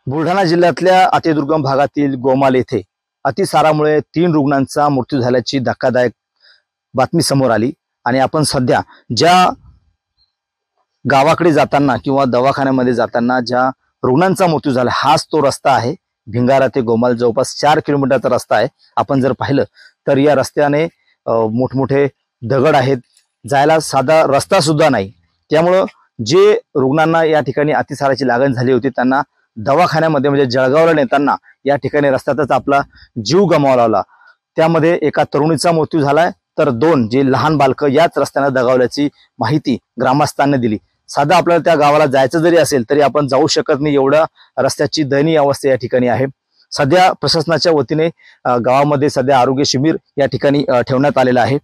बुलढाणा जिल्ह्यातल्या अतिदुर्गम भागातील गोमाल येथे अतिसारामुळे 3 रुग्णांचा मृत्यू झाल्याची धक्कादायक बातमी समोर आली। आणि आपण सध्या ज्या गावाकडे जाताना किंवा दवाखान्यामध्ये जाताना ज्या रुग्णांचा मृत्यू झाला हाच तो रस्ता आहे। भिंगारा ते गोमाल जवळपास 4 किलोमीटरचा रस्ता आहे। आपण जर पाहिलं तर या रस्त्याने मोठमोठे दगड आहेत, जायला साधा रस्ता सुद्धा नाही। त्यामुळे जे रुग्णांना या ठिकाणी अतिसाराची लागण झाली होती त्यांना दवाखान्यामध्ये म्हणजे जळगावला नेताना या ठिकाणी रस्त्यातच आपला जीव गमावावा लागला। त्यामध्ये एका तरुणीचा मृत्यू झालाय तर 2 जे लहान बालकं याच रस्त्याने दगावल्याची माहिती ग्रामस्थांनी दिली। साधा आपल्याला त्या गावाला जायचं जरी असेल तरी आपण जाऊ शकत नाही, एवढा रस्त्याची दयनीय अवस्था या ठिकाणी आहे। सध्या प्रशासनाच्या वतीने गावामध्ये सध्या आरोग्य शिबिर या ठिकाणी ठेवण्यात आलेलं आहे।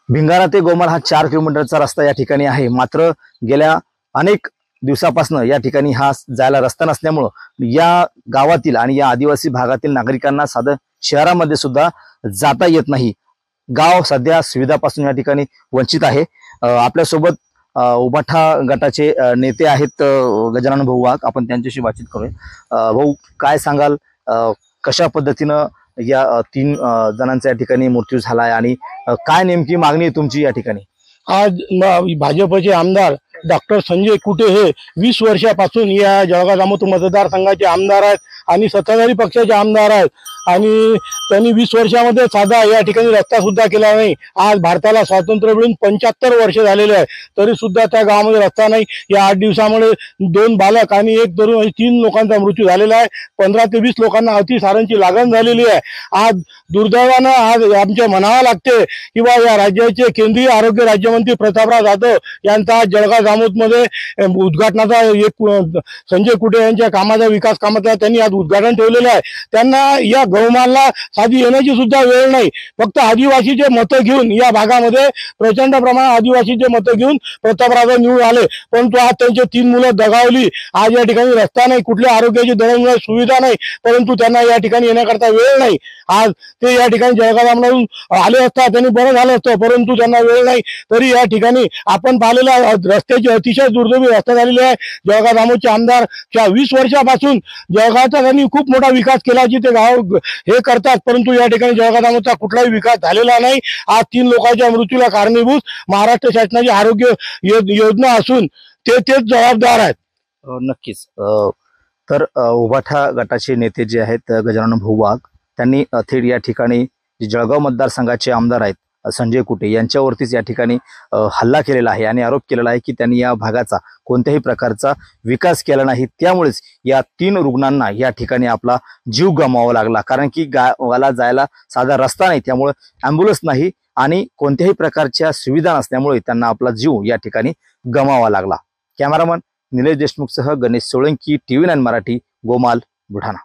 भिंगारा ते गोमाल हा 4 किलोमीटरचा रस्ता या ठिकाणी आहे, मात्र गेल्या अनेक दिवसापासून या ठिकाणी हा जायला रस्ता नसल्यामुळे या गावातील आणि या आदिवासी भागातील नागरिकांना साधं शहरामध्ये सुद्धा जाता येत नाही। गाव सध्या सुविधापासून या ठिकाणी वंचित आहे। आपल्यासोबत उबाठा गटाचे नेते आहेत गजानन भाऊ वाघ, आपण त्यांच्याशी बातचीत करूया। भाऊ, काय सांगाल, कशा पद्धतीनं या 3 जणांचा या ठिकाणी मृत्यू झालाय आणि काय नेमकी मागणी आहे तुमची या ठिकाणी? आज भाजपचे आमदार डॉक्टर संजय कुटे हे 20 वर्षापासून या जळगाव जामोद मतदारसंघाचे आमदार आहेत आणि सत्ताधारी पक्षाचे आमदार आहेत आणि त्यांनी 20 वर्षामध्ये साधा या ठिकाणी रस्ता सुद्धा केला नाही। आज भारताला स्वातंत्र्य मिळून 75 वर्ष झालेले आहे तरी सुद्धा त्या गावामध्ये रस्ता नाही। या 8 दिवसामुळे 2 बालक आणि 1 तरुण 3 लोकांचा मृत्यू झालेला आहे। 15 ते 20 लोकांना अतिसारांची लागण झालेली आहे। आज दुर्दैवानं आज आमच्या म्हणावं लागते की बा या राज्याचे केंद्रीय आरोग्य राज्यमंत्री प्रतापराव जाधव यांचा जळगाव जामोद मध्ये उद्घाटनाचा एक संजय कुटे यांच्या कामाचा विकास कामाचा त्यांनी आज उद्घाटन ठेवलेलं आहे। त्यांना या गौमालला साधी येण्याची सुद्धा वेळ नाही। फक्त आदिवासीचे मतं घेऊन या भागामध्ये प्रचंड प्रमाणात आदिवासीचे मतं घेऊन प्रतापराव निवडून आले, परंतु आज त्यांचे 3 मुलं दगावली। आज या ठिकाणी रस्ता नाही, कुठल्या आरोग्याची दळणवळण सुविधा नाही, परंतु त्यांना या ठिकाणी येण्याकरता वेळ नाही। आज ते या ठिकाणी जळगाव जामोदहून आले असता त्यांनी बरं झालं असतं, परंतु त्यांना वेळ नाही। तरी या ठिकाणी आपण पाहिलेल्या रस्त्याची अतिशय दुर्दैवी रस्ता झालेली आहे। जळगाव जामोदचे आमदार 20 वर्षापासून जळगावचा त्यांनी खूप मोठा विकास केल्याची ते गाव हे करतात, परंतु या ठिकाणी जळगाव जामोदचा कुठलाही विकास झालेला नाही। आज 3 लोकांच्या मृत्यूला कारणीभूत महाराष्ट्र शासनाची आरोग्य योजना असून तेच जबाबदार आहेत। नक्कीच। तर उबाठा गटाचे नेते जे आहेत गजानन भाऊ वाघ त्यांनी थेट या ठिकाणी जळगाव मतदारसंघाचे आमदार आहेत संजय कुटे यांच्यावरतीच या ठिकाणी हल्ला केलेला आहे आणि आरोप केलेला आहे की त्यांनी या भागाचा कोणत्याही प्रकारचा विकास केला नाही। त्यामुळेच या 3 रुग्णांना या ठिकाणी आपला जीव गमावावा लागला, कारण की गावाला जायला साधा रस्ता नाही, त्यामुळे ॲम्ब्युलन्स नाही आणि कोणत्याही प्रकारच्या सुविधा नसल्यामुळे त्यांना आपला जीव या ठिकाणी गमावावा लागला। कॅमेरामन निलेश देशमुखसह गणेश सोळंकी, TV9 मराठी, गोमाल, बुलढाणा।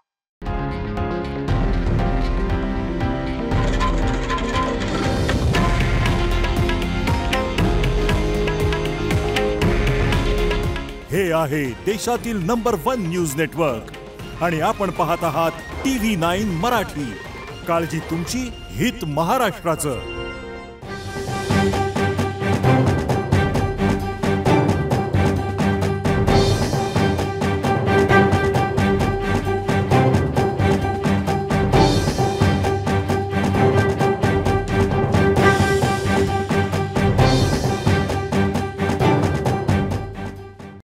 हे आहे देशातील नंबर 1 न्यूज नेटवर्क आणि आपण पाहत आहात TV9 मराठी। काळजी तुमची, हित महाराष्ट्राचं।